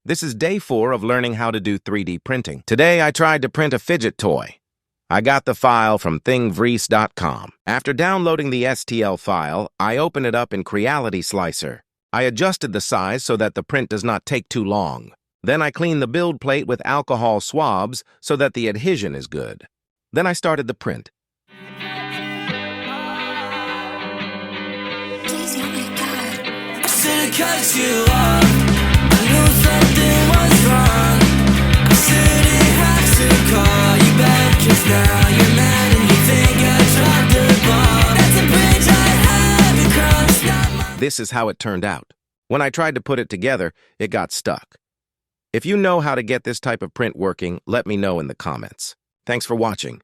This is day 4 of learning how to do 3D printing. Today, I tried to print a fidget toy. I got the file from thinvreese.com. After downloading the STL file, I open it up in Creality Slicer. I adjusted the size so that the print does not take too long. Then I clean the build plate with alcohol swabs so that the adhesion is good. Then I started the print. Cut you off. I knew something was wrong. I shouldn't have to call you back, 'cause now you're mad and you think I dropped the ball. That's a bridge I haven't crossed. Not my... This is how it turned out. When I tried to put it together, it got stuck. If you know how to get this type of print working, let me know in the comments. Thanks for watching.